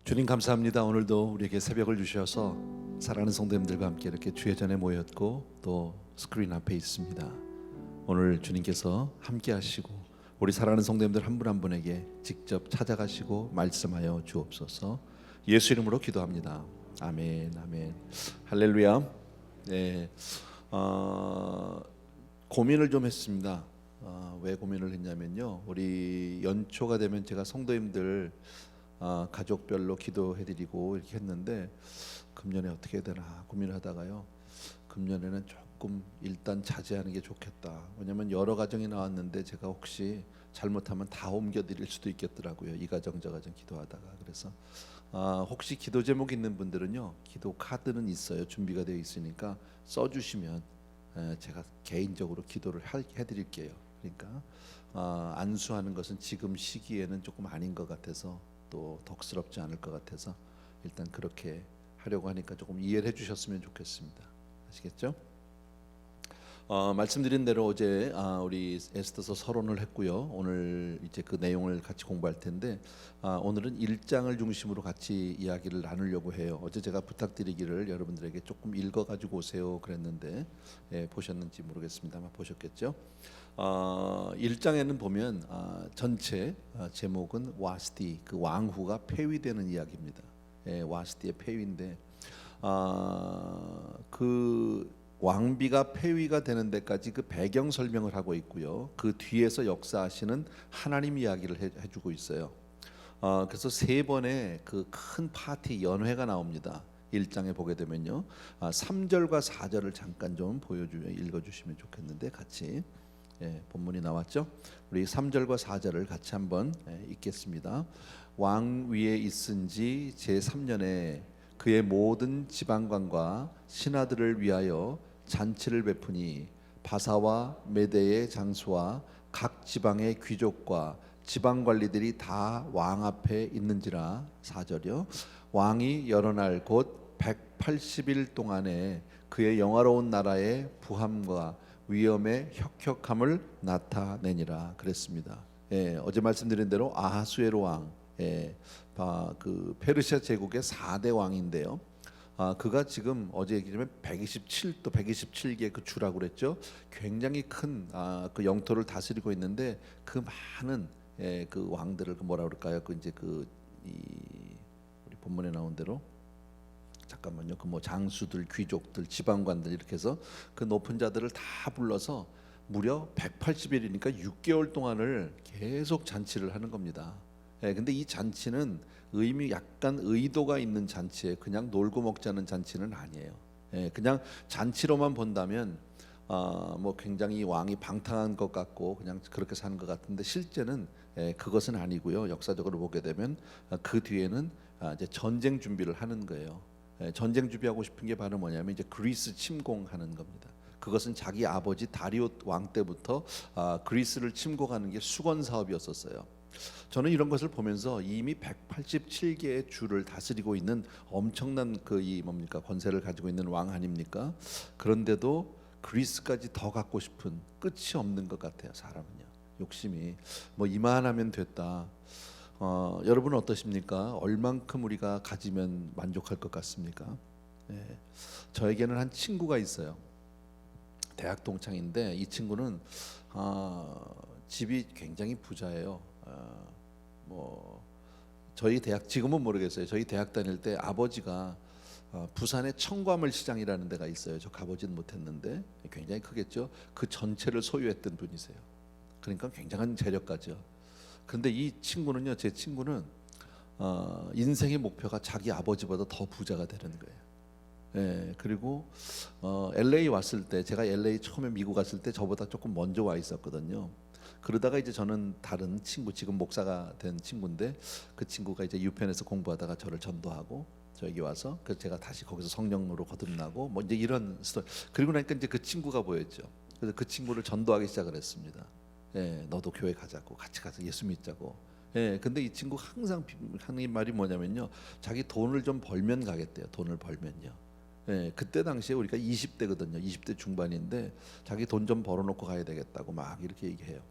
주님 감사합니다. 오늘도 우리에게 새벽을 주셔서 사랑하는 성도님들과 함께 이렇게 주의 전에 모였고 또 스크린 앞에 있습니다. 오늘 주님께서 함께 하시고 우리 사랑하는 성도님들 한 분 한 분에게 직접 찾아가시고 말씀하여 주옵소서. 예수 이름으로 기도합니다. 아멘, 아멘. 할렐루야. 네, 고민을 좀 했습니다. 왜 고민을 했냐면요, 우리 연초가 되면 제가 성도님들 가족별로 기도해드리고 이렇게 했는데 금년에 어떻게 해야 되나 고민을 하다가요, 금년에는 조금 일단 자제하는 게 좋겠다. 왜냐면 여러 가정이 나왔는데 제가 혹시 잘못하면 다 옮겨드릴 수도 있겠더라고요. 이 가정 저 가정 기도하다가. 그래서 혹시 기도 제목 있는 분들은요, 기도 카드는 있어요. 준비가 되어 있으니까 써주시면 제가 개인적으로 기도를 해드릴게요. 그러니까 안수하는 것은 지금 시기에는 조금 아닌 것 같아서, 또 덕스럽지 않을 것 같아서 일단 그렇게 하려고 하니까 조금 이해를 해주셨으면 좋겠습니다. 아시겠죠? 말씀드린 대로 어제 우리 에스더서 서론을 했고요. 오늘 이제 그 내용을 같이 공부할 텐데 오늘은 1장을 중심으로 같이 이야기를 나누려고 해요. 어제 제가 부탁드리기를 여러분들에게 조금 읽어가지고 오세요 그랬는데 보셨는지 모르겠습니다만 보셨겠죠? 1장에는 보면 전체 제목은 와스티, 그 왕후가 폐위되는 이야기입니다. 와스티의 폐위인데 그 왕비가 폐위가 되는 데까지 그 배경 설명을 하고 있고요. 그 뒤에서 역사하시는 하나님 이야기를 해주고 있어요. 그래서 세 번의 그 큰 파티 연회가 나옵니다. 1장에 보게 되면요, 3절과 4절을 잠깐 좀 읽어주시면 좋겠는데 같이 본문이 나왔죠. 우리 3절과 4절을 같이 한번 읽겠습니다. 왕 위에 있은지 제3년에 그의 모든 지방관과 신하들을 위하여 잔치를 베푸니 바사와 메대의 장수와 각 지방의 귀족과 지방 관리들이 다 왕 앞에 있는지라. 4절이요. 왕이 여러 날 곧 180일 동안에 그의 영화로운 나라의 부함과 위엄의 혁혁함을 나타내니라 그랬습니다. 어제 말씀드린 대로 아하수에로 왕, 그 페르시아 제국의 4대 왕인데요. 그가 지금 어제 얘기하면 127도 127개 그 주라고 그랬죠. 굉장히 큰 그 영토를 다스리고 있는데 그 많은 그 왕들을 그 뭐라 그럴까요? 그 이제 우리 본문에 나온 대로 잠깐만요. 그 뭐 장수들, 귀족들, 지방관들 이렇게 해서 그 높은 자들을 다 불러서 무려 180일이니까 6개월 동안을 계속 잔치를 하는 겁니다. 근데 이 잔치는 약간 의도가 있는 잔치에 그냥 놀고 먹자는 잔치는 아니에요. 그냥 잔치로만 본다면 뭐 굉장히 왕이 방탕한 것 같고 그냥 그렇게 사는 것 같은데 실제는 그것은 아니고요. 역사적으로 보게 되면 그 뒤에는 이제 전쟁 준비를 하는 거예요. 전쟁 준비하고 싶은 게 바로 뭐냐면 이제 그리스 침공하는 겁니다. 그것은 자기 아버지 다리오 왕 때부터 그리스를 침공하는 게 수건 사업이었었어요. 저는 이런 것을 보면서 이미 187개의 주를 다스리고 있는 엄청난 뭡니까 권세를 가지고 있는 왕 아닙니까? 그런데도 그리스까지 더 갖고 싶은 끝이 없는 것 같아요. 사람은요, 욕심이 뭐 이만하면 됐다. 여러분은 어떠십니까? 얼만큼 우리가 가지면 만족할 것 같습니까? 저에게는 한 친구가 있어요. 대학 동창인데 이 친구는 집이 굉장히 부자예요. 뭐 저희 대학, 지금은 모르겠어요. 저희 대학 다닐 때 아버지가 부산의 청과물 시장이라는 데가 있어요. 저 가보진 못했는데 굉장히 크겠죠. 그 전체를 소유했던 분이세요. 그러니까 굉장한 재력가죠. 그런데 이 친구는요, 제 친구는 인생의 목표가 자기 아버지보다 더 부자가 되는 거예요. 그리고 LA 왔을 때, 제가 LA 처음에 미국 왔을 때 저보다 조금 먼저 와 있었거든요. 그러다가 이제 저는 다른 친구, 지금 목사가 된 친구인데 그 친구가 이제 유펜에서 공부하다가 저를 전도하고 저기 와서 그 제가 다시 거기서 성령으로 거듭나고 뭐 이제 이런 스토리. 그리고 나니까 이제 그 친구가 보였죠. 그래서 그 친구를 전도하기 시작을 했습니다. 너도 교회 가자고, 같이 가서 예수 믿자고. 근데 이 친구 항상 하는 말이 뭐냐면요, 자기 돈을 좀 벌면 가겠대요. 돈을 벌면요. 그때 당시에 우리가 20대거든요. 20대 중반인데 자기 돈 좀 벌어놓고 가야 되겠다고 막 이렇게 얘기해요.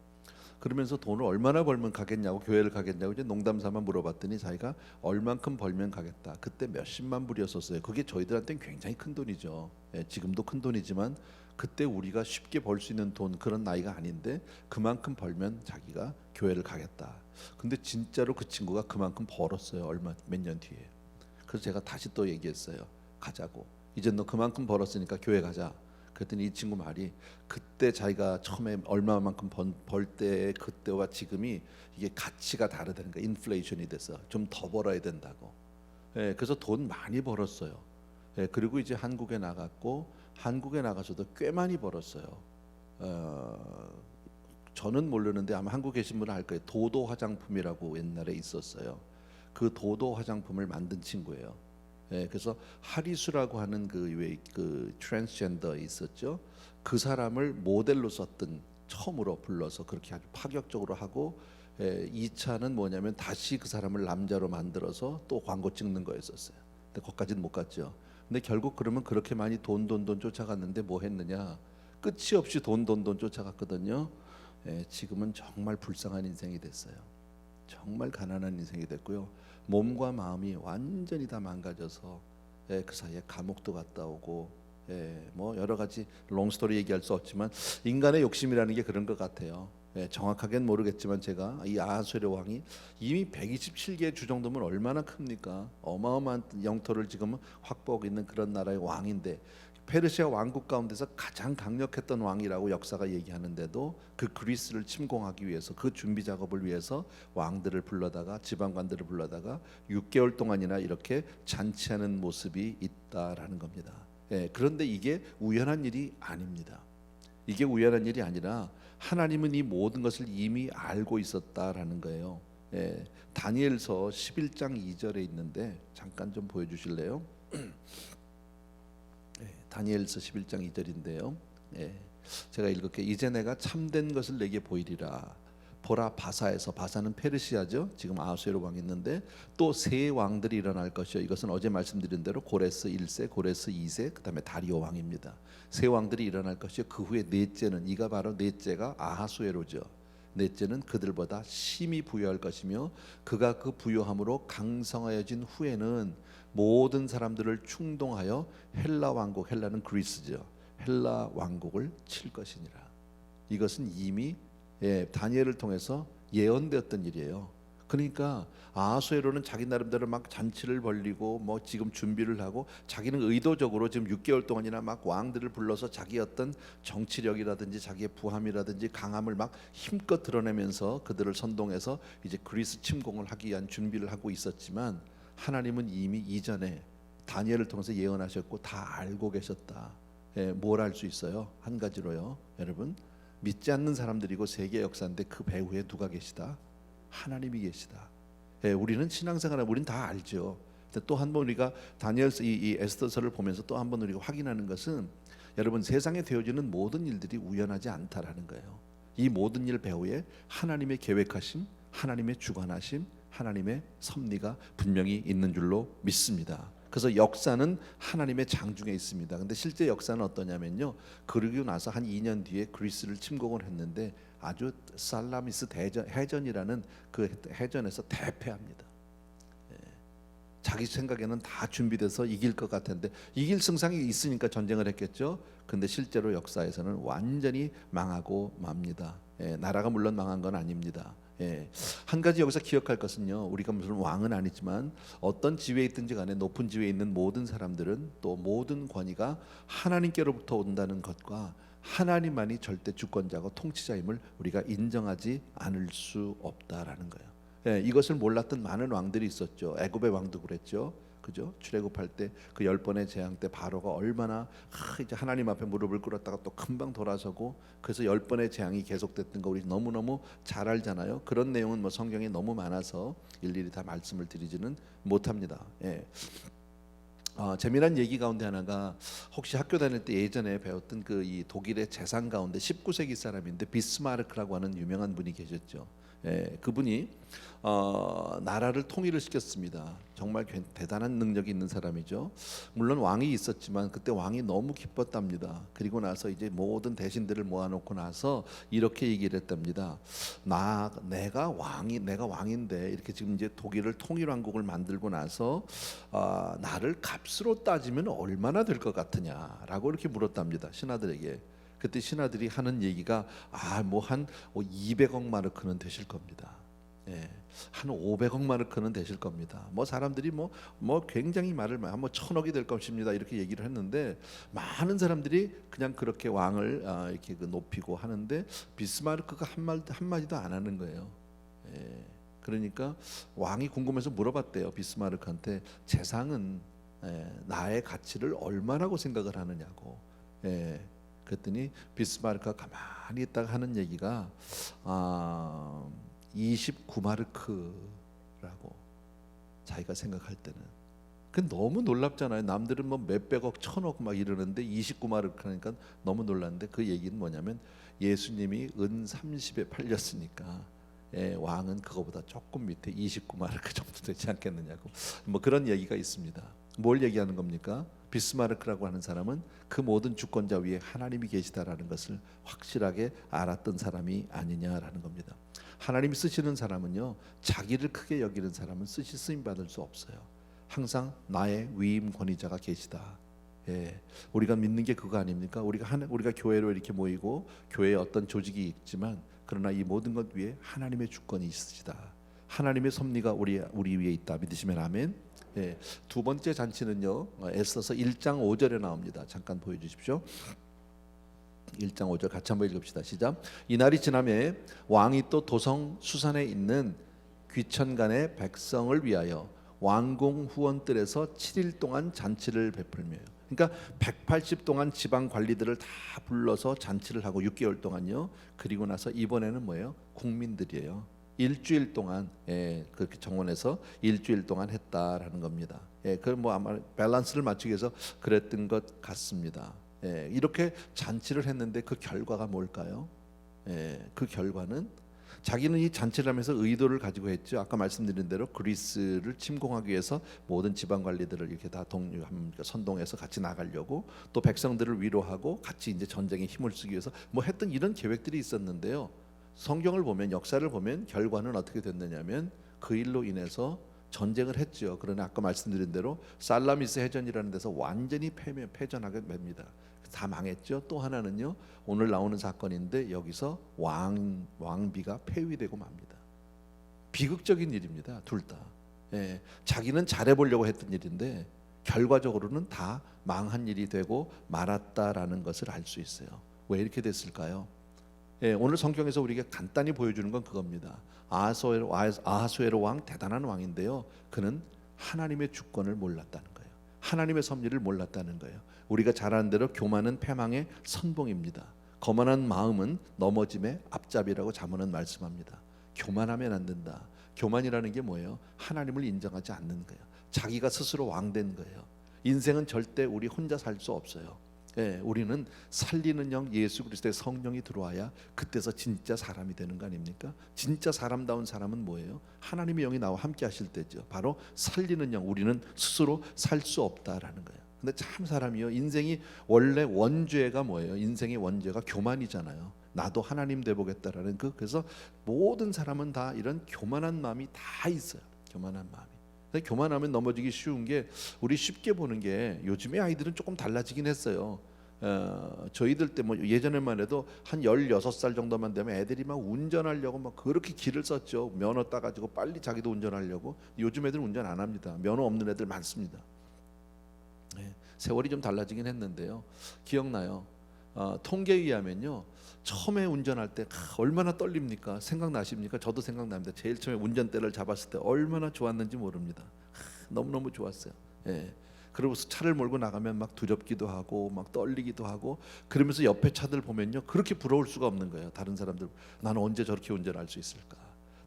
그러면서 돈을 얼마나 벌면 가겠냐고, 교회를 가겠냐고 이제 농담삼아 물어봤더니 자기가 얼만큼 벌면 가겠다. 그때 몇십만 불이었었어요. 그게 저희들한테는 굉장히 큰 돈이죠. 예, 지금도 큰 돈이지만 그때 우리가 쉽게 벌 수 있는 돈, 그런 나이가 아닌데 그만큼 벌면 자기가 교회를 가겠다. 근데 진짜로 그 친구가 그만큼 벌었어요. 얼마 몇 년 뒤에. 그래서 제가 다시 또 얘기했어요. 가자고. 이제 너 그만큼 벌었으니까 교회 가자. 그랬더니 이 친구 말이, 그때 자기가 처음에 얼마만큼 벌 때 그때와 지금이 이게 가치가 다르다는 거야. 인플레이션이 돼서 좀 더 벌어야 된다고. 예, 그래서 돈 많이 벌었어요. 예, 그리고 이제 한국에 나갔고, 한국에 나가서도 꽤 많이 벌었어요. 저는 모르는데 아마 한국 계신 분은 알 거예요. 도도 화장품이라고 옛날에 있었어요. 그 도도 화장품을 만든 친구예요. 예, 그래서 하리수라고 하는 그 트랜스젠더 있었죠. 그 사람을 모델로 썼던, 처음으로 불러서 그렇게 아주 파격적으로 하고, 2차는 뭐냐면 다시 그 사람을 남자로 만들어서 또 광고 찍는 거였었어요. 근데 거기까지는 못 갔죠. 근데 결국 그러면 그렇게 많이 돈 쫓아갔는데 뭐 했느냐? 끝이 없이 돈 쫓아갔거든요. 지금은 정말 불쌍한 인생이 됐어요. 정말 가난한 인생이 됐고요. 몸과 마음이 완전히 다 망가져서 그 사이에 감옥도 갔다 오고, 뭐 여러 가지 롱스토리 얘기할 수 없지만 인간의 욕심이라는 게 그런 것 같아요. 정확하게는 모르겠지만 제가 이 아하수에르 왕이 이미 127개의 주 정도면 얼마나 큽니까? 어마어마한 영토를 지금 확보하고 있는 그런 나라의 왕인데, 페르시아 왕국 가운데서 가장 강력했던 왕이라고 역사가 얘기하는데도 그 그리스를 침공하기 위해서, 그 준비 작업을 위해서 왕들을 불러다가, 지방관들을 불러다가 6개월 동안이나 이렇게 잔치하는 모습이 있다라는 겁니다. 그런데 이게 우연한 일이 아닙니다. 이게 우연한 일이 아니라 하나님은 이 모든 것을 이미 알고 있었다라는 거예요. 다니엘서 11장 2절에 있는데 잠깐 좀 보여주실래요? 다니엘서 11장 2절인데요. 제가 읽을게요. 이제 내가 참된 것을 내게 보이리라. 보라, 바사에서, 바사는 페르시아죠. 지금 아하수에르 왕이 있는데 또 세 왕들이 일어날 것이요. 이것은 어제 말씀드린 대로 고레스 1세, 고레스 2세, 그다음에 다리오 왕입니다. 세 왕들이 일어날 것이요. 그 후에 넷째는, 이가 바로 넷째가 아하수에로죠. 넷째는 그들보다 심히 부유할 것이며 그가 그 부유함으로 강성하여진 후에는 모든 사람들을 충동하여 헬라 왕국, 헬라는 그리스죠. 헬라 왕국을 칠 것이니라. 이것은 이미 다니엘을 통해서 예언되었던 일이에요. 그러니까 아하수에로는 자기 나름대로 막 잔치를 벌리고 뭐 지금 준비를 하고, 자기는 의도적으로 지금 6개월 동안이나 막 왕들을 불러서 자기 어떤 정치력이라든지 자기의 부함이라든지 강함을 막 힘껏 드러내면서 그들을 선동해서 이제 그리스 침공을 하기 위한 준비를 하고 있었지만, 하나님은 이미 이전에 다니엘을 통해서 예언하셨고 다 알고 계셨다. 뭘 알 수 있어요? 한 가지로요. 여러분, 믿지 않는 사람들이고 세계 역사인데 그 배후에 누가 계시다? 하나님이 계시다. 우리는 신앙생활을 우리는 다 알죠. 또 한 번 우리가 다니엘서 이 에스더서를 보면서 또 한 번 우리가 확인하는 것은, 여러분, 세상에 되어지는 모든 일들이 우연하지 않다라는 거예요. 이 모든 일 배후에 하나님의 계획하심, 하나님의 주관하심, 하나님의 섭리가 분명히 있는 줄로 믿습니다. 그래서 역사는 하나님의 장중에 있습니다. 근데 실제 역사는 어떠냐면요, 그러고 나서 한 2년 뒤에 그리스를 침공을 했는데 아주 살라미스 해전이라는 그 해전에서 대패합니다. 자기 생각에는 다 준비돼서 이길 것 같은데, 이길 승상이 있으니까 전쟁을 했겠죠. 근데 실제로 역사에서는 완전히 망하고 맙니다. 나라가 물론 망한 건 아닙니다. 한 가지 여기서 기억할 것은요, 우리가 무슨 왕은 아니지만 어떤 지위에 있든지 간에 높은 지위에 있는 모든 사람들은, 또 모든 권위가 하나님께로부터 온다는 것과 하나님만이 절대 주권자고 통치자임을 우리가 인정하지 않을 수 없다라는 거예요. 이것을 몰랐던 많은 왕들이 있었죠. 애굽의 왕도 그랬죠. 그죠? 출애굽할 때 그 10번의 재앙 때 바로가 얼마나 이제 하나님 앞에 무릎을 꿇었다가 또 금방 돌아서고, 그래서 10번의 재앙이 계속됐던 거 우리 너무너무 잘 알잖아요. 그런 내용은 뭐 성경에 너무 많아서 일일이 다 말씀을 드리지는 못합니다. 재미난 얘기 가운데 하나가, 혹시 학교 다닐 때 예전에 배웠던 그 이 독일의 재상 가운데 19세기 사람인데 비스마르크라고 하는 유명한 분이 계셨죠. 그분이 나라를 통일을 시켰습니다. 정말 대단한 능력이 있는 사람이죠. 물론 왕이 있었지만 그때 왕이 너무 기뻤답니다. 그리고 나서 이제 모든 대신들을 모아놓고 나서 이렇게 얘기를 했답니다. 내가 왕인데 이렇게 지금 이제 독일을 통일왕국을 만들고 나서 나를 값으로 따지면 얼마나 될 것 같으냐라고 이렇게 물었답니다. 신하들에게. 그때 신하들이 하는 얘기가 뭐 한 200억 마르크는 되실 겁니다. 한 500억 마르크는 되실 겁니다. 뭐 사람들이 뭐 굉장히 말을 뭐 1000억이 될 것입니다. 이렇게 얘기를 했는데 많은 사람들이 그냥 그렇게 왕을 이렇게 높이고 하는데 비스마르크가 한 마디도 안 하는 거예요. 그러니까 왕이 궁금해서 물어봤대요. 비스마르크한테 재상은 나의 가치를 얼마라고 생각을 하느냐고. 그랬더니 비스마르크가 가만히 있다가 하는 얘기가 29마르크라고 자기가 생각할 때는. 그 너무 놀랍잖아요. 남들은 뭐 몇백억, 천억 막 이러는데 29마르크니까 너무 놀랐는데 그 얘기는 뭐냐면 예수님이 은 30에 팔렸으니까 왕은 그거보다 조금 밑에 29마르크 정도 되지 않겠느냐고 뭐 그런 얘기가 있습니다. 뭘 얘기하는 겁니까? 비스마르크라고 하는 사람은 그 모든 주권자 위에 하나님이 계시다라는 것을 확실하게 알았던 사람이 아니냐라는 겁니다. 하나님이 쓰시는 사람은요, 자기를 크게 여기는 사람은 쓰임 받을 수 없어요. 항상 나의 위임 권위자가 계시다. 우리가 믿는 게 그거 아닙니까? 우리가 교회로 이렇게 모이고 교회에 어떤 조직이 있지만 그러나 이 모든 것 위에 하나님의 주권이 있으시다. 하나님의 섭리가 우리 위에 있다. 믿으시면 아멘. 두 번째 잔치는요, 에스더서 1장 5절에 나옵니다. 잠깐 보여주십시오. 1장 5절 같이 한번 읽읍시다. 시작. 이날이 지나매 왕이 또 도성 수산에 있는 귀천간의 백성을 위하여 왕궁 후원들에서 7일 동안 잔치를 베풀며, 그러니까 180 동안 지방 관리들을 다 불러서 잔치를 하고 6개월 동안요. 그리고 나서 이번에는 뭐예요? 국민들이에요. 일주일 동안 그렇게 정원에서 일주일 동안 했다라는 겁니다. 그 뭐 아마 밸런스를 맞추기 위해서 그랬던 것 같습니다. 이렇게 잔치를 했는데 그 결과가 뭘까요? 그 결과는 자기는 이 잔치를 하면서 의도를 가지고 했죠. 아까 말씀드린 대로 그리스를 침공하기 위해서 모든 지방 관리들을 이렇게 다 선동해서 같이 나가려고, 또 백성들을 위로하고 같이 이제 전쟁에 힘을 쓰기 위해서 뭐 했던 이런 계획들이 있었는데요. 성경을 보면, 역사를 보면 결과는 어떻게 됐느냐면 그 일로 인해서 전쟁을 했죠. 그러나 아까 말씀드린 대로 살라미스 해전이라는 데서 완전히 패전하게 됩니다. 다 망했죠. 또 하나는요, 오늘 나오는 사건인데 여기서 왕비가 폐위되고 맙니다. 비극적인 일입니다. 둘 다. 자기는 잘해보려고 했던 일인데 결과적으로는 다 망한 일이 되고 말았다라는 것을 알 수 있어요. 왜 이렇게 됐을까요? 오늘 성경에서 우리에게 간단히 보여주는 건 그겁니다. 아하수에로 왕, 대단한 왕인데요, 그는 하나님의 주권을 몰랐다는 거예요. 하나님의 섭리를 몰랐다는 거예요. 우리가 잘 아는 대로 교만은 패망의 선봉입니다. 거만한 마음은 넘어짐의 앞잡이라고 잠언은 말씀합니다. 교만하면 안 된다. 교만이라는 게 뭐예요? 하나님을 인정하지 않는 거예요. 자기가 스스로 왕된 거예요. 인생은 절대 우리 혼자 살 수 없어요. 우리는 살리는 영 예수 그리스도의 성령이 들어와야 그때서 진짜 사람이 되는 거 아닙니까? 진짜 사람다운 사람은 뭐예요? 하나님의 영이 나와 함께 하실 때죠. 바로 살리는 영. 우리는 스스로 살 수 없다라는 거예요. 근데 참 사람이요, 인생이 원래 원죄가 뭐예요? 인생의 원죄가 교만이잖아요. 나도 하나님 돼 보겠다라는 그래서 모든 사람은 다 이런 교만한 마음이 다 있어요. 교만한 마음이. 근데 교만하면 넘어지기 쉬운 게, 우리 쉽게 보는 게, 요즘에 아이들은 조금 달라지긴 했어요. 저희들 때 뭐 예전에만 해도 한 16살 정도만 되면 애들이 막 운전하려고 막 그렇게 기를 썼죠. 면허 따가지고 빨리 자기도 운전하려고. 요즘 애들은 운전 안 합니다. 면허 없는 애들 많습니다. 세월이 좀 달라지긴 했는데요. 기억나요? 통계에 의하면요, 처음에 운전할 때 얼마나 떨립니까? 생각나십니까? 저도 생각납니다. 제일 처음에 운전대를 잡았을 때 얼마나 좋았는지 모릅니다. 너무너무 좋았어요. 그러고서 차를 몰고 나가면 막 두렵기도 하고 막 떨리기도 하고, 그러면서 옆에 차들 보면요, 그렇게 부러울 수가 없는 거예요. 다른 사람들, 나는 언제 저렇게 운전할 수 있을까?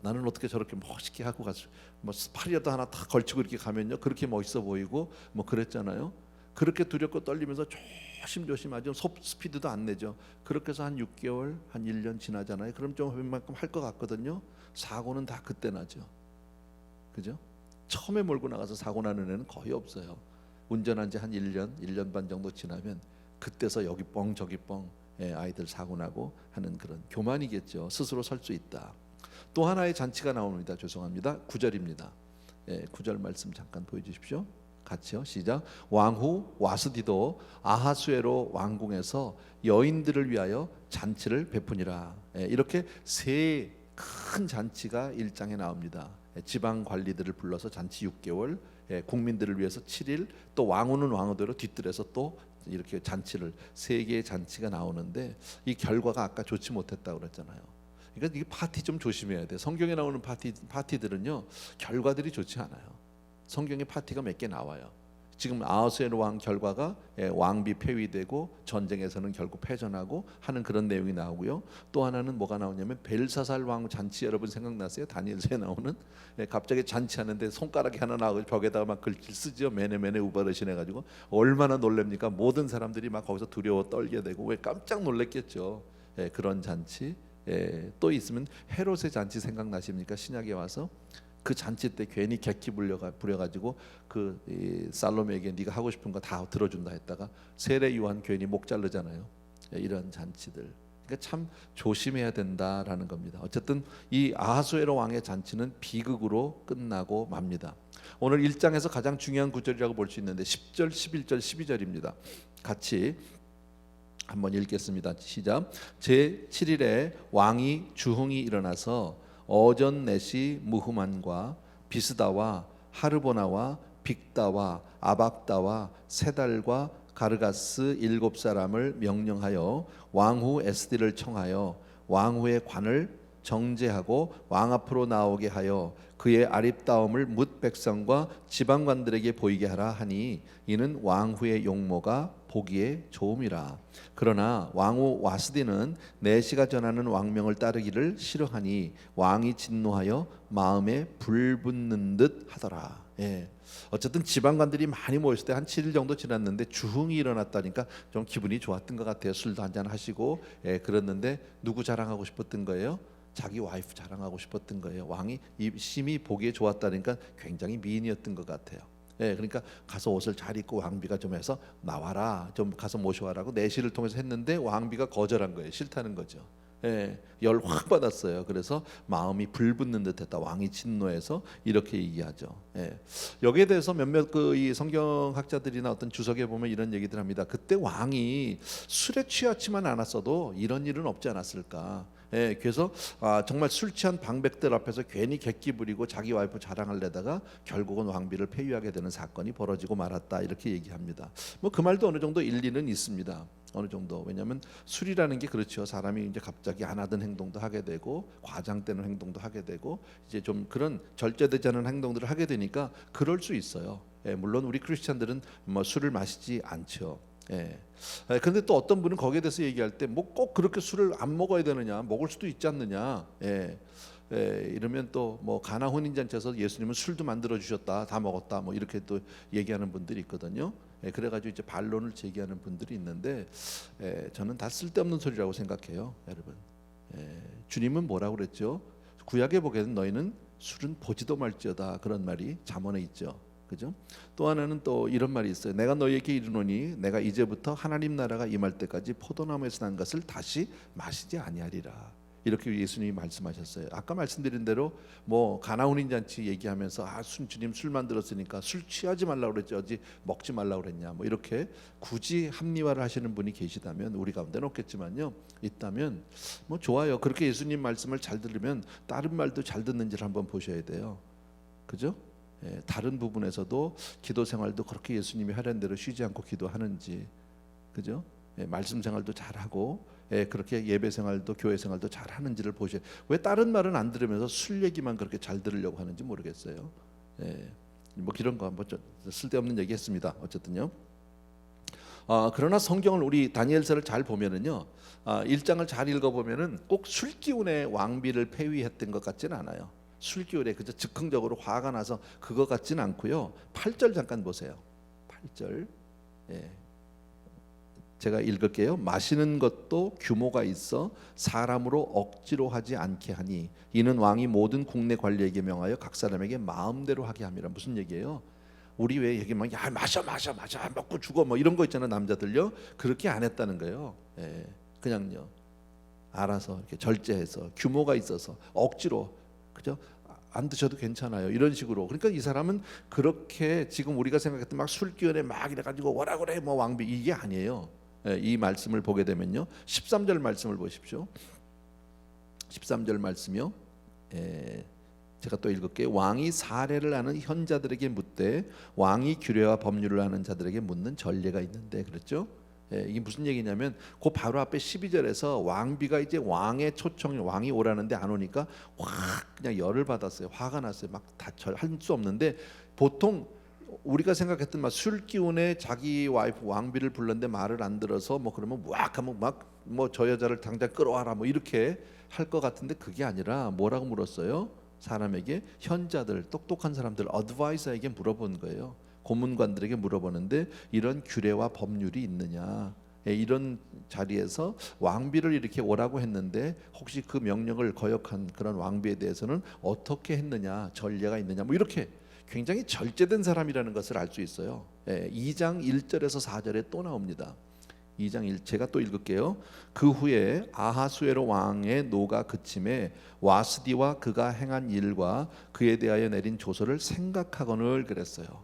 나는 어떻게 저렇게 멋있게 하고 가서 뭐 스팔이라도 하나 다 걸치고 이렇게 가면요, 그렇게 멋있어 보이고 뭐 그랬잖아요. 그렇게 두렵고 떨리면서 조심조심하죠. 스피드도 안 내죠. 그렇게 해서 한 6개월, 한 1년 지나잖아요. 그럼 좀 웬만큼 할 것 같거든요. 사고는 다 그때 나죠. 그죠? 처음에 몰고 나가서 사고 나는 애는 거의 없어요. 운전한 지 한 1년 반 정도 지나면 그때서 여기 뻥 저기 뻥 아이들 사고 나고 하는 그런 교만이겠죠. 스스로 설 수 있다. 또 하나의 잔치가 나옵니다. 죄송합니다. 9절입니다. 9절 말씀 잠깐 보여주십시오. 같이요. 시작. 왕후 와스디도 아하수에로 왕궁에서 여인들을 위하여 잔치를 베푸니라. 이렇게 세 큰 잔치가 1장에 나옵니다. 지방 관리들을 불러서 잔치 6개월, 국민들을 위해서 7일, 또 왕후는 왕후대로 뒤뜰에서 또 이렇게 잔치를 세 개의 잔치가 나오는데 이 결과가 아까 좋지 못했다고 그랬잖아요. 그러니까 이 파티 좀 조심해야 돼. 성경에 나오는 파티들은요 결과들이 좋지 않아요. 성경에 파티가 몇 개 나와요. 지금 아하수에로 왕 결과가 왕비 폐위되고 전쟁에서는 결국 패전하고 하는 그런 내용이 나오고요. 또 하나는 뭐가 나오냐면 벨사살 왕 잔치, 여러분 생각나세요? 다니엘서에 나오는 갑자기 잔치하는데 손가락이 하나 나오고 벽에다가 막 글씨 쓰죠. 메네메네 우바르신 해가지고 얼마나 놀랍니까? 모든 사람들이 막 거기서 두려워 떨게 되고 왜 깜짝 놀랐겠죠. 그런 잔치. 또 있으면 헤롯의 잔치 생각나십니까? 신약에 와서 그 잔치 때 괜히 객기 부려가지고 그 살로메에게 네가 하고 싶은 거 다 들어준다 했다가 세례 요한 괜히 목 자르잖아요. 이런 잔치들. 그러니까 참 조심해야 된다라는 겁니다. 어쨌든 이 아하수에로 왕의 잔치는 비극으로 끝나고 맙니다. 오늘 1장에서 가장 중요한 구절이라고 볼 수 있는데 10절, 11절, 12절입니다. 같이 한번 읽겠습니다. 시작. 제7일에 왕이 주흥이 일어나서 어전넷이 무흐만과 비스다와 하르보나와 빅다와 아박다와 세달과 가르가스 7사람을 명령하여 왕후 에스디를 청하여 왕후의 관을 정제하고 왕 앞으로 나오게 하여 그의 아립다움을 뭇 백성과 지방관들에게 보이게 하라 하니 이는 왕후의 용모가 보기에 좋음이라. 그러나 왕후 와스디는 내시가 전하는 왕명을 따르기를 싫어하니 왕이 진노하여 마음에 불붙는 듯 하더라. 어쨌든 지방관들이 많이 모였을 때 한 7일 정도 지났는데 주흥이 일어났다니까 좀 기분이 좋았던 것 같아요. 술도 한잔 하시고 그랬는데 누구 자랑하고 싶었던 거예요? 자기 와이프 자랑하고 싶었던 거예요. 왕이 심히 보기에 좋았다니까 굉장히 미인이었던 것 같아요. 그러니까 가서 옷을 잘 입고 왕비가 좀 해서 나와라, 좀 가서 모셔와라고 내시를 통해서 했는데 왕비가 거절한 거예요. 싫다는 거죠. 열 확 받았어요. 그래서 마음이 불붙는 듯했다. 왕이 진노해서 이렇게 얘기하죠. 여기에 대해서 몇몇 이 성경학자들이나 어떤 주석에 보면 이런 얘기들 합니다. 그때 왕이 술에 취하지만 않았어도 이런 일은 없지 않았을까. 그래서 정말 술 취한 방백들 앞에서 괜히 객기 부리고 자기 와이프 자랑하려다가 결국은 왕비를 폐위하게 되는 사건이 벌어지고 말았다, 이렇게 얘기합니다. 뭐 그 말도 어느 정도 일리는 있습니다. 어느 정도. 왜냐하면 술이라는 게 그렇죠. 사람이 이제 갑자기 안 하던 행동도 하게 되고 과장되는 행동도 하게 되고 이제 좀 그런 절제되지 않은 행동들을 하게 되니까 그럴 수 있어요. 물론 우리 크리스찬들은 뭐 술을 마시지 않죠. 그런데 또 어떤 분은 거기에 대해서 얘기할 때 뭐 꼭 그렇게 술을 안 먹어야 되느냐, 먹을 수도 있지 않느냐. 이러면 또 뭐 가나 혼인잔치에서 예수님은 술도 만들어 주셨다, 다 먹었다, 뭐 이렇게 또 얘기하는 분들이 있거든요. 그래가지고 이제 반론을 제기하는 분들이 있는데 저는 다 쓸데없는 소리라고 생각해요, 여러분. 주님은 뭐라고 그랬죠? 구약에 보기에는 너희는 술은 보지도 말지어다, 그런 말이 잠언에 있죠. 그죠? 또 하나는 또 이런 말이 있어요. 내가 너희에게 이르노니 내가 이제부터 하나님 나라가 임할 때까지 포도나무에서 난 것을 다시 마시지 아니하리라. 이렇게 예수님이 말씀하셨어요. 아까 말씀드린 대로 뭐 가나 혼인잔치 얘기하면서 주님 술 만들었으니까 술 취하지 말라고 그랬지 어디 먹지 말라고 그랬냐, 뭐 이렇게 굳이 합리화를 하시는 분이 계시다면 우리 가운데는 없겠지만요, 있다면 뭐 좋아요. 그렇게 예수님 말씀을 잘 들으면 다른 말도 잘 듣는지를 한번 보셔야 돼요. 그죠? 다른 부분에서도 기도 생활도 그렇게 예수님이 하라는 대로 쉬지 않고 기도하는지, 그죠? 말씀 생활도 잘하고 그렇게 예배 생활도 교회 생활도 잘하는지를 보셔야. 왜 다른 말은 안 들으면서 술 얘기만 그렇게 잘 들으려고 하는지 모르겠어요. 뭐 이런 거 한번 쓸데없는 얘기했습니다. 어쨌든요. 그러나 성경을 우리 다니엘서를 잘 보면은요, 1장을 잘 읽어보면은 꼭 술기운에 왕비를 폐위했던 것 같지는 않아요. 술기운에 그저 즉흥적으로 화가 나서 그거 같지는 않고요. 8절 잠깐 보세요. 8절. 제가 읽을게요. 마시는 것도 규모가 있어 사람으로 억지로 하지 않게 하니 이는 왕이 모든 국내 관리에게 명하여 각 사람에게 마음대로 하게 함이라. 무슨 얘기예요? 우리 왜 얘기 막 야 마셔 먹고 죽어 뭐 이런 거 있잖아요. 남자들요. 그렇게 안 했다는 거예요. 예, 그냥요. 알아서 이렇게 절제해서 규모가 있어서 억지로 그죠? 안 드셔도 괜찮아요. 이런 식으로. 그러니까 이 사람은 그렇게 지금 우리가 생각했던 막 술기운에 막 이래 가지고 뭐라 그래 뭐 왕비 이게 아니에요. 예, 이 말씀을 보게 되면요. 13절 말씀을 보십시오. 13절 말씀이요. 예, 제가 또 읽을게요. 왕이 사례를 아는 현자들에게 묻되 왕이 규례와 법률을 아는 자들에게 묻는 전례가 있는데 그랬죠? 예, 이게 무슨 얘기냐면 그 바로 앞에 12절에서 왕비가 이제 왕의 초청 왕이 오라는데 안 오니까 확 그냥 열을 받았어요. 화가 났어요. 막 다 할 수 없는데 보통 우리가 생각했던 막 술 기운에 자기 와이프 왕비를 불렀는데 말을 안 들어서 뭐 그러면 막 하면 막 뭐 저 여자를 당장 끌어와라 뭐 이렇게 할 것 같은데 그게 아니라 뭐라고 물었어요? 사람에게 현자들 똑똑한 사람들 어드바이저에게 물어본 거예요. 고문관들에게 물어보는데 이런 규례와 법률이 있느냐. 예, 이런 자리에서 왕비를 이렇게 오라고 했는데 혹시 그 명령을 거역한 그런 왕비에 대해서는 어떻게 했느냐, 전례가 있느냐, 뭐 이렇게 굉장히 절제된 사람이라는 것을 알 수 있어요. 예, 2장 1절에서 4절에 또 나옵니다. 2장 1 제가 또 읽을게요. 그 후에 아하수에로 왕의 노가 그침에 와스디와 그가 행한 일과 그에 대하여 내린 조서를 생각하거늘 그랬어요.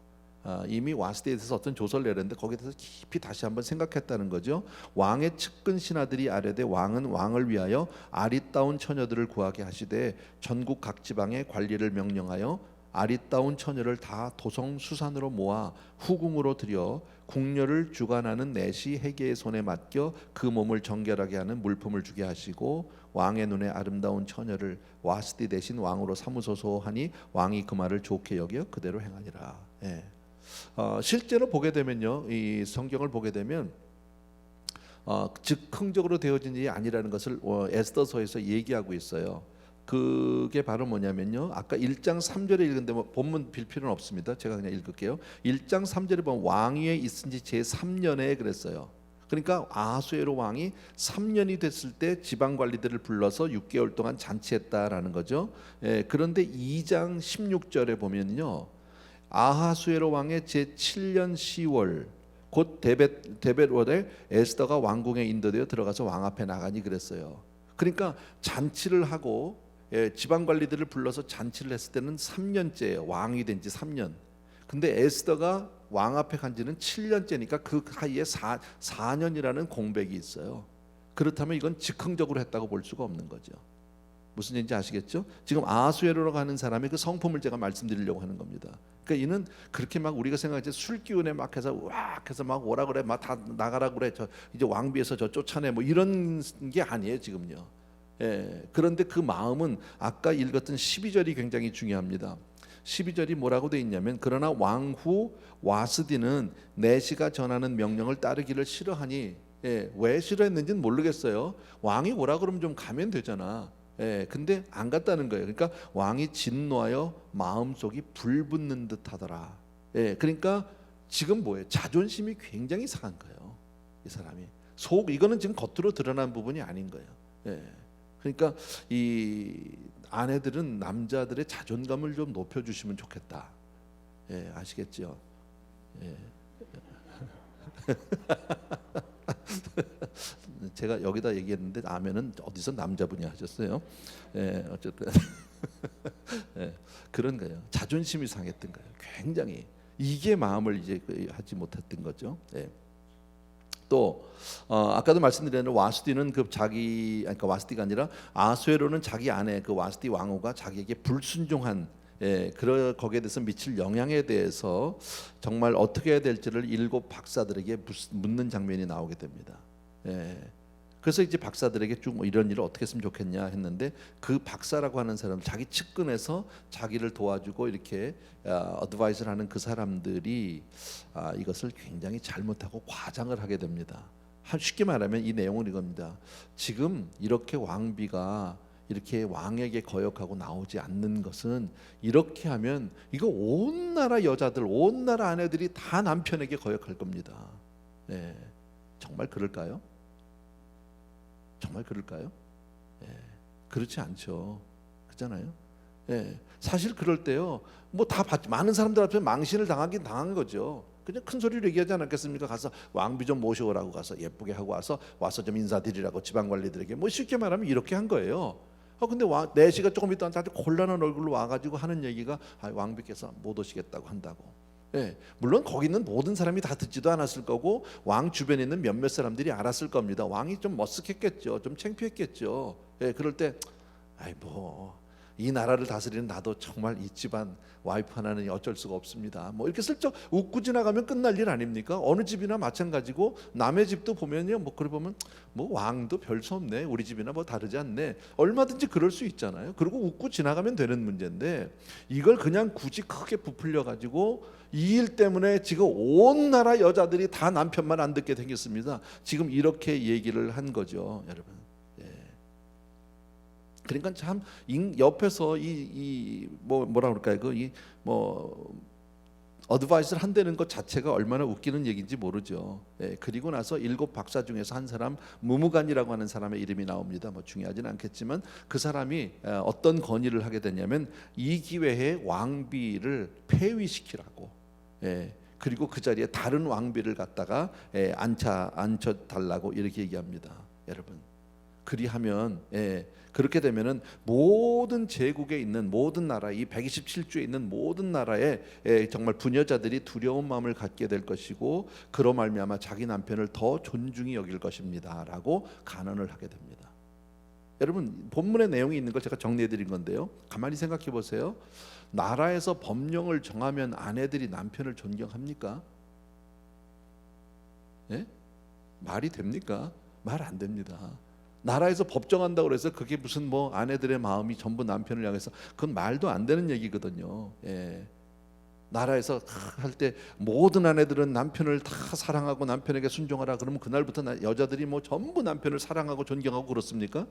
이미 와스디에 대해서 어떤 조서를 내렸는데 거기에 대해서 깊이 다시 한번 생각했다는 거죠. 왕의 측근 신하들이 아뢰되 왕은 왕을 위하여 아리따운 처녀들을 구하게 하시되 전국 각 지방의 관리를 명령하여 아리따운 처녀를 다 도성 수산으로 모아 후궁으로 들여 궁녀를 주관하는 내시 해계의 손에 맡겨 그 몸을 정결하게 하는 물품을 주게 하시고 왕의 눈에 아름다운 처녀를 와스디 대신 왕으로 삼으소서 하니 왕이 그 말을 좋게 여겨 그대로 행하니라. 예. 실제로 보게 되면요, 이 성경을 보게 되면 즉흥적으로 되어진 일이 아니라는 것을 에스더서에서 얘기하고 있어요. 그게 바로 뭐냐면요. 아까 1장 3절에 읽은데 뭐 본문 빌 필요는 없습니다. 제가 그냥 읽을게요. 1장 3절에 보면 왕위에 있은 지 제3년에 그랬어요. 그러니까 아하수에로 왕이 3년이 됐을 때 지방 관리들을 불러서 6개월 동안 잔치했다라는 거죠. 예, 그런데 2장 16절에 보면요. 아하수에로 왕의 제7년 10월 곧 데벳월에 에스더가 왕궁에 인도되어 들어가서 왕 앞에 나가니 그랬어요. 그러니까 잔치를 하고 지방 관리들을 불러서 잔치를 했을 때는 3년째예요. 왕이 된 지 3년. 근데 에스더가 왕 앞에 간 지는 7년째니까 그 사이에 4년이라는 공백이 있어요. 그렇다면 이건 즉흥적으로 했다고 볼 수가 없는 거죠. 무슨 얘기인지 아시겠죠? 지금 아하수에로로 가는 사람의 그 성품을 제가 말씀드리려고 하는 겁니다. 그러니까 이는 그렇게 막 우리가 생각할 술 기운에 막 해서 와 해서 막 오라 그래 막 다 나가라 그래 저 이제 왕비에서 저 쫓아내 뭐 이런 게 아니에요 지금요. 예, 그런데 그 마음은 아까 읽었던 12절이 굉장히 중요합니다. 12절이 뭐라고 돼 있냐면 그러나 왕후 와스디는 내시가 전하는 명령을 따르기를 싫어하니 왜 싫어했는지는 모르겠어요. 왕이 오라 그러면 좀 가면 되잖아. 근데 안 갔다는 거예요. 그러니까 왕이 진노하여 마음속이 불붙는 듯하더라. 그러니까 지금 뭐예요? 자존심이 굉장히 상한 거예요. 이 사람이 이거는 지금 겉으로 드러난 부분이 아닌 거예요. 그러니까 이 아내들은 남자들의 자존감을 좀 높여주시면 좋겠다. 아시겠죠? 제가 여기다 얘기했는데 아멘은 어디서 남자분이 하셨어요? 어쨌든 그런 거예요. 자존심이 상했던 거예요. 굉장히 이게 마음을 이제 하지 못했던 거죠. 또 아까도 말씀드렸는데 와스디는 그 그러니까 와스디가 아니라 아수에로는 자기 아내 그 와스디 왕후가 자기에게 불순종한 거기에 대해서 미칠 영향에 대해서 정말 어떻게 해야 될지를 7 박사들에게 묻는 장면이 나오게 됩니다. 그래서 이제 박사들에게 쭉 이런 일을 어떻게 했으면 좋겠냐 했는데 그 박사라고 하는 사람 자기 측근에서 자기를 도와주고 이렇게 어드바이스를 하는 그 사람들이 이것을 굉장히 잘못하고 과장을 하게 됩니다. 쉽게 말하면 이 내용은 이겁니다. 지금 이렇게 왕비가 이렇게 왕에게 거역하고 나오지 않는 것은 이렇게 하면 이거 온 나라 여자들 온 나라 아내들이 다 남편에게 거역할 겁니다. 정말 그럴까요? 정말 그럴까요? 예, 그렇지 않죠. 그렇잖아요. 예, 사실 그럴 때요, 뭐 다 많은 사람들 앞에 망신을 당하긴 당한 거죠. 그냥 큰 소리로 얘기하지 않았겠습니까? 가서 왕비 좀 모셔오라고 가서 예쁘게 하고 와서 좀 인사드리라고 지방 관리들에게 뭐 쉽게 말하면 이렇게 한 거예요. 근데 내시가 조금 있다 아주 곤란한 얼굴로 와가지고 하는 얘기가 왕비께서 못 오시겠다고 한다고. 예, 물론 거기 있는 모든 사람이 다 듣지도 않았을 거고 왕 주변에 있는 몇몇 사람들이 알았을 겁니다. 왕이 좀 머쓱했겠죠, 좀 창피했겠죠. 예, 그럴 때 뭐 이 나라를 다스리는 나도 정말 이 집안 와이프 하나는 어쩔 수가 없습니다. 뭐 이렇게 슬쩍 웃고 지나가면 끝날 일 아닙니까? 어느 집이나 마찬가지고 남의 집도 보면요, 뭐 그래 보면 뭐 왕도 별 수 없네, 우리 집이나 뭐 다르지 않네, 얼마든지 그럴 수 있잖아요. 그리고 웃고 지나가면 되는 문제인데 이걸 그냥 굳이 크게 부풀려 가지고 이 일 때문에 지금 온 나라 여자들이 다 남편만 안 듣게 생겼습니다. 지금 이렇게 얘기를 한 거죠, 여러분. 그러니까 참 옆에서 뭐라 그럴까요? 뭐 어드바이스를 한다는 것 자체가 얼마나 웃기는 얘기인지 모르죠. 그리고 나서 7 박사 중에서 한 사람 무무간이라고 하는 사람의 이름이 나옵니다. 뭐 중요하진 않겠지만 그 사람이 어떤 건의를 하게 되냐면 이 기회에 왕비를 폐위시키라고. 그리고 그 자리에 다른 왕비를 갖다가 앉혀 달라고 이렇게 얘기합니다, 여러분. 그리하면 그렇게 되면은 모든 제국에 있는 모든 나라, 이 127주에 있는 모든 나라에 정말 부녀자들이 두려운 마음을 갖게 될 것이고 그로 말미암아 자기 남편을 더 존중히 여길 것입니다라고 간언을 하게 됩니다. 여러분, 본문의 내용이 있는 걸 제가 정리해 드린 건데요, 가만히 생각해 보세요. 나라에서 법령을 정하면 아내들이 남편을 존경합니까? 말이 됩니까? 말 안 됩니다. 나라에서 법 정한다고 그래서 그게 무슨 뭐 아내들의 마음이 전부 남편을 향해서, 그건 말도 안 되는 얘기거든요. 나라에서 할 때 모든 아내들은 남편을 다 사랑하고 남편에게 순종하라 그러면 그날부터 여자들이 뭐 전부 남편을 사랑하고 존경하고 그렇습니까?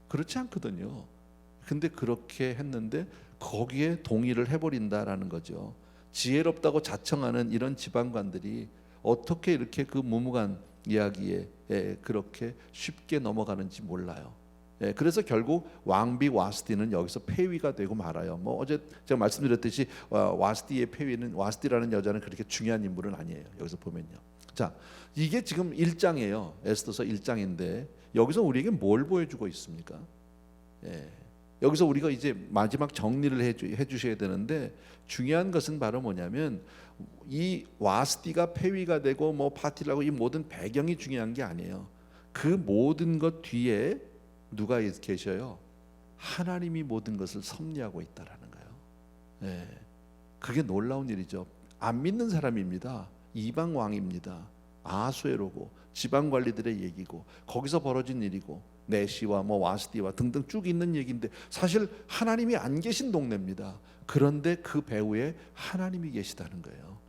그렇지 않거든요. 근데 그렇게 했는데 거기에 동의를 해버린다라는 거죠. 지혜롭다고 자청하는 이런 지방관들이 어떻게 이렇게 그 무무간 이야기에 그렇게 쉽게 넘어가는지 몰라요. 그래서 결국 왕비 와스티는 여기서 폐위가 되고 말아요. 뭐 어제 제가 말씀드렸듯이 와스티의 폐위는, 와스티라는 여자는 그렇게 중요한 인물은 아니에요. 여기서 보면요. 자, 이게 지금 1장이에요. 에스더서 1장인데 여기서 우리에게 뭘 보여주고 있습니까? 여기서 우리가 이제 마지막 정리를 해주셔야 되는데 중요한 것은 바로 뭐냐면 이 와스티가 폐위가 되고 뭐 파티를 하고 이 모든 배경이 중요한 게 아니에요. 그 모든 것 뒤에 누가 계셔요? 하나님이 모든 것을 섭리하고 있다라는 거예요. 그게 놀라운 일이죠. 안 믿는 사람입니다. 이방 왕입니다. 아수에로고 지방 관리들의 얘기고 거기서 벌어진 일이고 내시와 뭐 와스티와 등등 쭉 있는 얘기인데 사실 하나님이 안 계신 동네입니다. 그런데 그 배후에 하나님이 계시다는 거예요.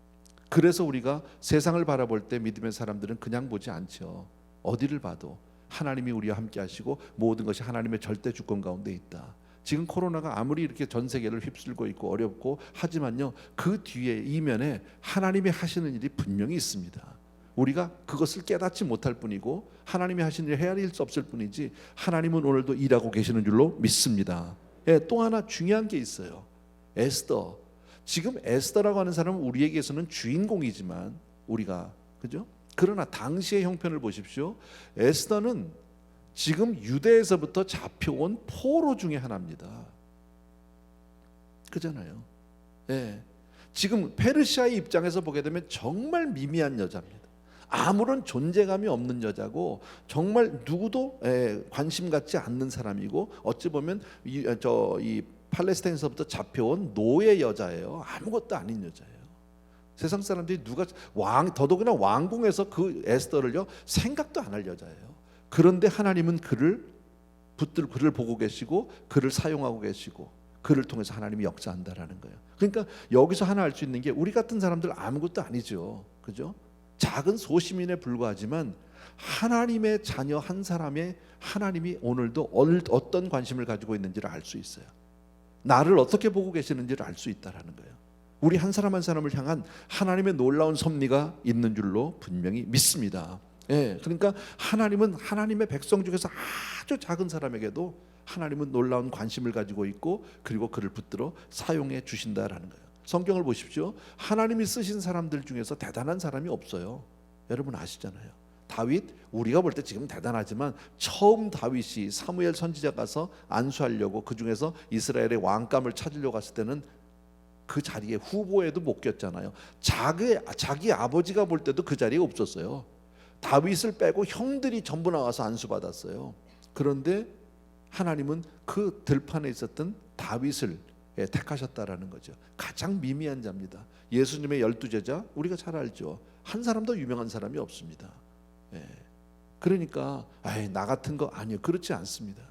그래서 우리가 세상을 바라볼 때 믿음의 사람들은 그냥 보지 않죠. 어디를 봐도 하나님이 우리와 함께 하시고 모든 것이 하나님의 절대 주권 가운데 있다. 지금 코로나가 아무리 이렇게 전 세계를 휩쓸고 있고 어렵고 하지만요, 그 뒤에 이면에 하나님이 하시는 일이 분명히 있습니다. 우리가 그것을 깨닫지 못할 뿐이고 하나님이 하시는 일을 헤아릴 수 없을 뿐이지 하나님은 오늘도 일하고 계시는 줄로 믿습니다. 또 하나 중요한 게 있어요. 에스더. 지금 에스더라고 하는 사람은 우리에게서는 주인공이지만 우리가 그죠? 그러나 당시의 형편을 보십시오. 에스더는 지금 유대에서부터 잡혀온 포로 중에 하나입니다. 그잖아요. 지금 페르시아의 입장에서 보게 되면 정말 미미한 여자입니다. 아무런 존재감이 없는 여자고 정말 누구도 관심 갖지 않는 사람이고 어찌 보면 이 팔레스타인에서부터 잡혀온 노예 여자예요. 아무것도 아닌 여자예요. 세상 사람들이 더더구나 왕궁에서 그 에스더를요 생각도 안 할 여자예요. 그런데 하나님은 그를 보고 계시고 그를 사용하고 계시고 그를 통해서 하나님이 역사한다라는 거예요. 그러니까 여기서 하나 알 수 있는 게 우리 같은 사람들 아무것도 아니죠. 그죠? 작은 소시민에 불과하지만 하나님의 자녀 한 사람의 하나님이 오늘도 어떤 관심을 가지고 있는지를 알 수 있어요. 나를 어떻게 보고 계시는지를 알 수 있다라는 거예요. 우리 한 사람 한 사람을 향한 하나님의 놀라운 섭리가 있는 줄로 분명히 믿습니다. 예, 그러니까 하나님은 하나님의 백성 중에서 아주 작은 사람에게도 하나님은 놀라운 관심을 가지고 있고 그리고 그를 붙들어 사용해 주신다라는 거예요. 성경을 보십시오. 하나님이 쓰신 사람들 중에서 대단한 사람이 없어요. 여러분 아시잖아요. 다윗, 우리가 볼 때 지금 대단하지만 처음 다윗이 사무엘 선지자 가서 안수하려고 그 중에서 이스라엘의 왕감을 찾으려고 갔을 때는 그 자리에 후보에도 못 꼈잖아요. 자기 아버지가 볼 때도 그 자리에 없었어요. 다윗을 빼고 형들이 전부 나와서 안수받았어요. 그런데 하나님은 그 들판에 있었던 다윗을 택하셨다라는 거죠. 가장 미미한 자입니다. 예수님의 12제자 우리가 잘 알죠. 한 사람도 유명한 사람이 없습니다. 그러니까 나 같은 거 아니요, 그렇지 않습니다.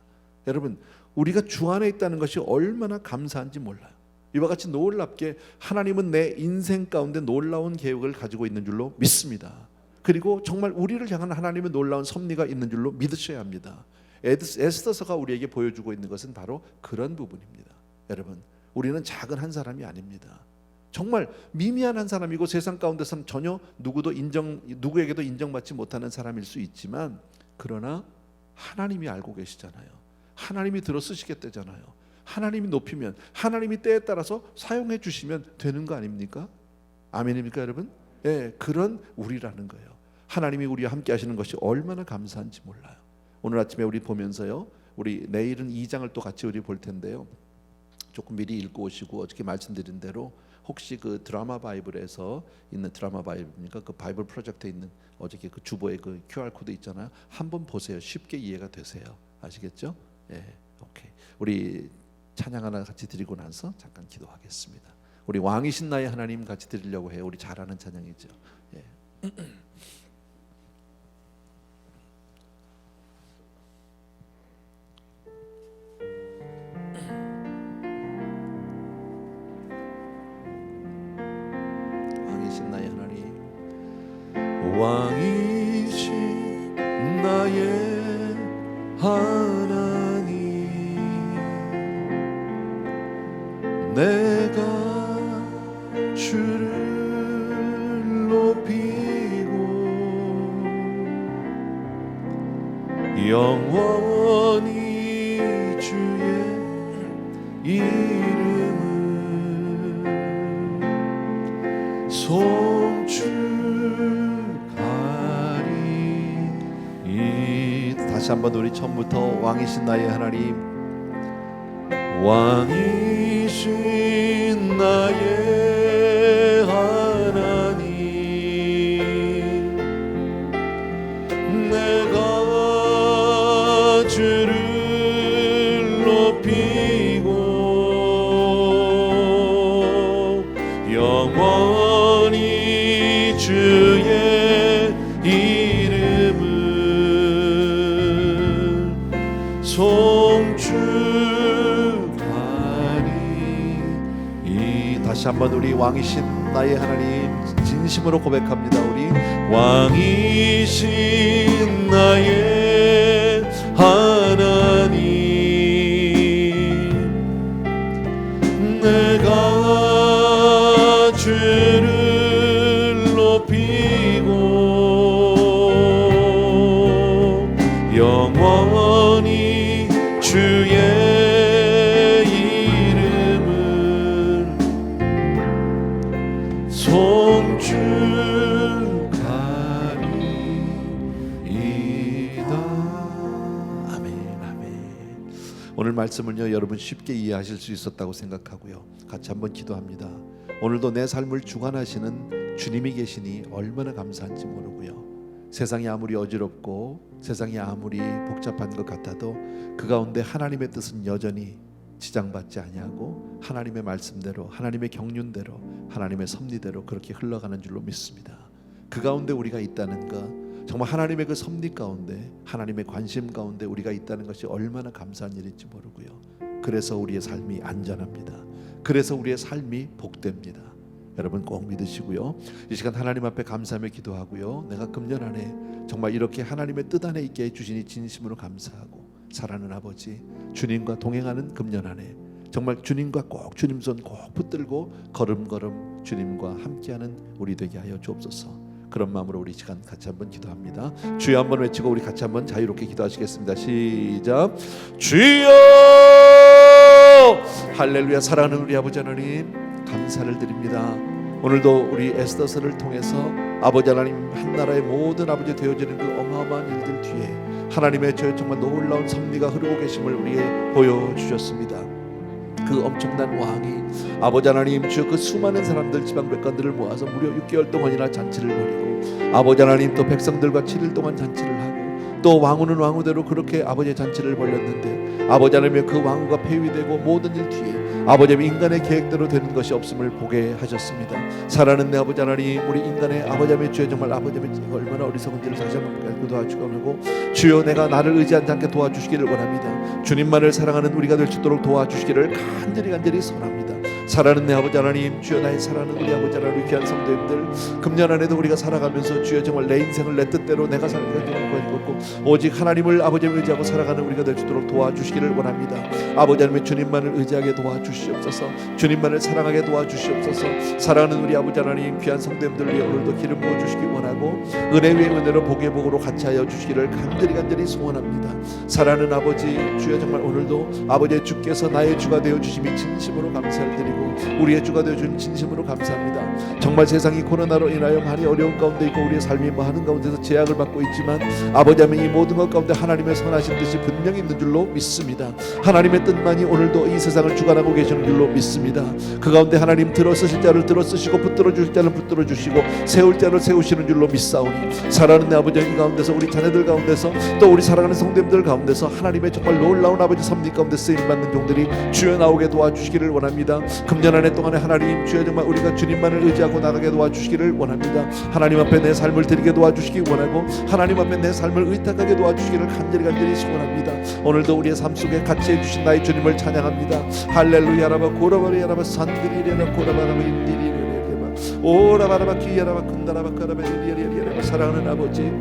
여러분, 우리가 주 안에 있다는 것이 얼마나 감사한지 몰라요. 이와 같이 놀랍게 하나님은 내 인생 가운데 놀라운 계획을 가지고 있는 줄로 믿습니다. 그리고 정말 우리를 향한 하나님의 놀라운 섭리가 있는 줄로 믿으셔야 합니다. 에스더서가 우리에게 보여주고 있는 것은 바로 그런 부분입니다. 여러분, 우리는 작은 한 사람이 아닙니다. 정말 미미한 한 사람이고 세상 가운데서는 전혀 누구에게도 인정받지 못하는 사람일 수 있지만, 그러나 하나님이 알고 계시잖아요. 하나님이 들어 쓰시겠다잖아요. 하나님이 높이면, 하나님이 때에 따라서 사용해 주시면 되는 거 아닙니까? 아멘입니까 여러분? 그런 우리라는 거예요. 하나님이 우리와 함께 하시는 것이 얼마나 감사한지 몰라요. 오늘 아침에 우리 보면서요, 우리 내일은 2장을 또 같이 우리 볼 텐데요, 조금 미리 읽고 오시고 어저께 말씀드린 대로 혹시 그 드라마 바이블에서 있는, 드라마 바이블입니까? 그 바이블 프로젝트에 있는 어저께 그 주보에 그 QR 코드 있잖아요. 한번 보세요. 쉽게 이해가 되세요. 아시겠죠? 오케이. 우리 찬양 하나 같이 드리고 나서 잠깐 기도하겠습니다. 우리 왕이신 나의 하나님 같이 드리려고 해요. 우리 잘 아는 찬양이죠. 왕이신 나의 하나님, 왕이신 나의 하나님, 내가 주를 높이고 영원히 주의 이름을 송축하리. 다시 한번 우리 처음부터 왕이신 나의 하나님, 왕이신 나의 하나님, 내가 주를 높이고 영원히 주의 이름을 송축하리. 다시 한번 우리 왕이신 나의 하나님 진심으로 고백합니다. 우리 왕이신 나의 하나님, 내가 주를 높이고 영원히 주의 이름을 송축하리이다. 아멘, 아멘. 오늘 말씀을요, 여러분 쉽게 이해하실 수 있었다고 생각하고요, 같이 한번 기도합니다. 오늘도 내 삶을 주관하시는 주님이 계시니 얼마나 감사한지 모르고요, 세상이 아무리 어지럽고 세상이 아무리 복잡한 것 같아도 그 가운데 하나님의 뜻은 여전히 지장받지 아니하고 하나님의 말씀대로, 하나님의 경륜대로, 하나님의 섭리대로 그렇게 흘러가는 줄로 믿습니다. 그 가운데 우리가 있다는 것, 정말 하나님의 그 섭리 가운데, 하나님의 관심 가운데 우리가 있다는 것이 얼마나 감사한 일인지 모르고요, 그래서 우리의 삶이 안전합니다. 그래서 우리의 삶이 복됩니다. 여러분 꼭 믿으시고요, 이 시간 하나님 앞에 감사하며 기도하고요, 내가 금년 안에 정말 이렇게 하나님의 뜻 안에 있게 해주시니 진심으로 감사하고, 사랑하는 아버지, 주님과 동행하는 금년 안에 정말 주님과 꼭, 주님 손 꼭 붙들고 걸음걸음 주님과 함께하는 우리 되게 하여 주옵소서. 그런 마음으로 우리 시간 같이 한번 기도합니다. 주여 한번 외치고 우리 같이 한번 자유롭게 기도하시겠습니다. 시작. 주여. 할렐루야. 사랑하는 우리 아버지 하나님, 감사를 드립니다. 오늘도 우리 에스더서를 통해서 아버지 하나님, 한나라의 모든 아버지 되어지는 그 어마어마한 일들 뒤에 하나님의 저 정말 놀라운 섭리가 흐르고 계심을 우리에게 보여주셨습니다. 그 엄청난 왕이 아버지 하나님, 주여 그 수많은 사람들, 지방 백관들을 모아서 무려 6개월 동안이나 잔치를 벌이고, 아버지 하나님 또 백성들과 7일 동안 잔치를 하고, 또 왕후는 왕후대로 그렇게 아버지의 잔치를 벌였는데, 아버지 하나님의 그 왕후가 폐위되고 모든 일 뒤에 아버지 인간의 계획대로 되는 것이 없음을 보게 하셨습니다. 사랑하는 내 아버지 하나님, 우리 인간의 아버지 하나님의 주여 정말 아버지 하나님 얼마나 어리석은지를 다시 한번 도와주시고, 주여 내가 나를 의지하지 않게 도와주시기를 원합니다. 주님만을 사랑하는 우리가 될 수 있도록 도와주시기를 간절히 소원합니다. 사랑하는 내 아버지 하나님, 주여 나의 사랑하는 우리 아버지 하나님, 귀한 성도님들, 금년 안에도 우리가 살아가면서 주여 정말 내 인생을 내 뜻대로 내가 살기가 되는 것이 없고 오직 하나님을 아버지를 의지하고 살아가는 우리가 될 수 있도록 도와주시기를 원합니다. 아버지 하나님, 주님만을 의지하게 도와주시옵소서. 주님만을 사랑하게 도와주시옵소서. 사랑하는 우리 아버지 하나님, 귀한 성도님들 위해 오늘도 기름 부어주시기 원하고 은혜 위에 은혜로 복의 복으로 같이 하여 주시기를 간절히 소원합니다. 사랑하는 아버지, 주여 정말 오늘도 아버지의 주께서 나의 주가 되어주심이 진심으로 감사를 드리고 우리의 주가 되어준 진심으로 감사합니다. 정말 세상이 코로나로 인하여 많이 어려운 가운데 있고 우리의 삶이 많은 가운데서 제약을 받고 있지만 아버지 하나님, 이 모든 것 가운데 하나님의 선하신 뜻이 분명히 있는 줄로 믿습니다. 하나님의 뜻만이 오늘도 이 세상을 주관하고 계시는 줄로 믿습니다. 그 가운데 하나님 들어쓰실 자를 들어쓰시고 붙들어 주실 자를 붙들어 주시고 세울 자를 세우시는 줄로 믿사오니, 사랑하는 내 아버지, 이 가운데서 우리 자녀들 가운데서 또 우리 사랑하는 성도님들 가운데서 하나님의 정말 놀라운 아버지 섭리 가운데 쓰임받는 종들이 주여 나오게 도와주시기를 원합니다. 금년 한 해 동안에 하나님, 주여 정말 우리가 주님만을 의지하고 나가게 도와주시기를 원합니다. 하나님 앞에 내 삶을 드리게 도와주시기 원하고 하나님 앞에 내 삶을 의탁하게 도와주시기를 간절히 소원합니다. 오늘도 우리의 삶 속에 같이 해주신 나의 주님을 찬양합니다. 할렐루야. 라바 고라바리야라바 산드리리라 고라바라바 인디리리라 오라바라바 기야라바 큰다라바 까라바리리리리라. 사랑하는 아버지,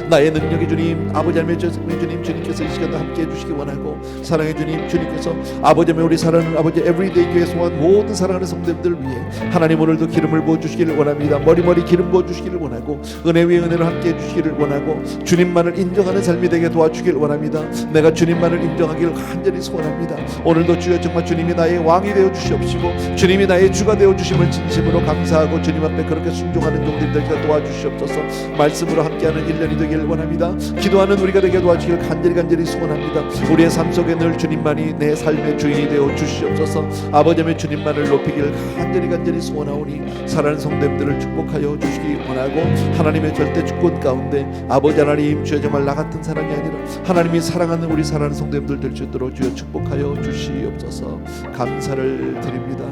나의 능력의 주님, 아버지 하나님의 주님, 주님께서 이 시간도 함께 해주시기 원하고, 사랑의 주님, 주님께서 아버지 하나님, 우리 사랑하는 아버지 에브리데이 교회 소환 모든 사랑하는 성도님들 위해 하나님 오늘도 기름을 부어주시기를 원합니다. 머리 기름 부어주시기를 원하고 은혜 위에 은혜로 함께 해주시기를 원하고 주님만을 인정하는 삶이 되게 도와주기를 원합니다. 내가 주님만을 인정하기를 간절히 소원합니다. 오늘도 주여 정말 주님이 나의 왕이 되어 주시옵시고 주님이 나의 주가 되어 주심을 진심으로 감사하고 주님 앞에 그렇게 순종하는 종들이 되게 도와주시옵소서. 말씀으로 함께하는 1년이 되기를 원합니다. 기도하는 우리가 되게 도와주시길 간절히 소원합니다. 우리의 삶 속에 늘 주님만이 내 삶의 주인이 되어 주시옵소서. 아버지의 주님만을 높이기를 간절히 소원하오니, 사랑하는 성도님들을 축복하여 주시기 원하고 하나님의 절대 주권 가운데 아버지 하나님, 주여 정말 나 같은 사람이 아니라 하나님이 사랑하는 우리 사랑하는 성도님들 될 수 있도록 주여 축복하여 주시옵소서. 감사를 드립니다.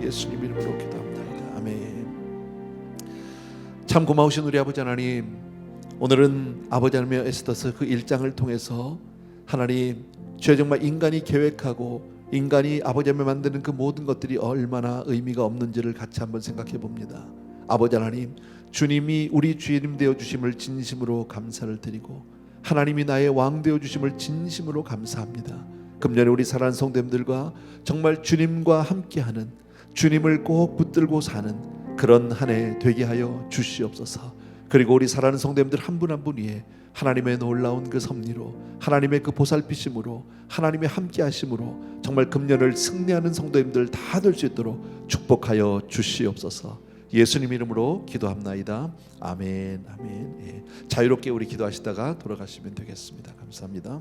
예수님 이름으로 기도합니다. 아멘. 참 고마우신 우리 아버지 하나님, 오늘은 아버지 하나님의 에스더서 그 1장을 통해서 하나님, 주여 정말 인간이 계획하고 인간이 아버지 하나님 만드는 그 모든 것들이 얼마나 의미가 없는지를 같이 한번 생각해 봅니다. 아버지 하나님, 주님이 우리 주님 되어 주심을 진심으로 감사를 드리고 하나님이 나의 왕 되어 주심을 진심으로 감사합니다. 금년에 우리 사랑하는 성도님들과 정말 주님과 함께하는, 주님을 꼭 붙들고 사는 그런 한 해 되게 하여 주시옵소서. 그리고 우리 사랑하는 성도님들 한 분 한 분 위에 하나님의 놀라운 그 섭리로, 하나님의 그 보살피심으로, 하나님의 함께하심으로 정말 금년을 승리하는 성도님들 다 될 수 있도록 축복하여 주시옵소서. 예수님 이름으로 기도합나이다. 아멘. 예. 자유롭게 우리 기도하시다가 돌아가시면 되겠습니다. 감사합니다.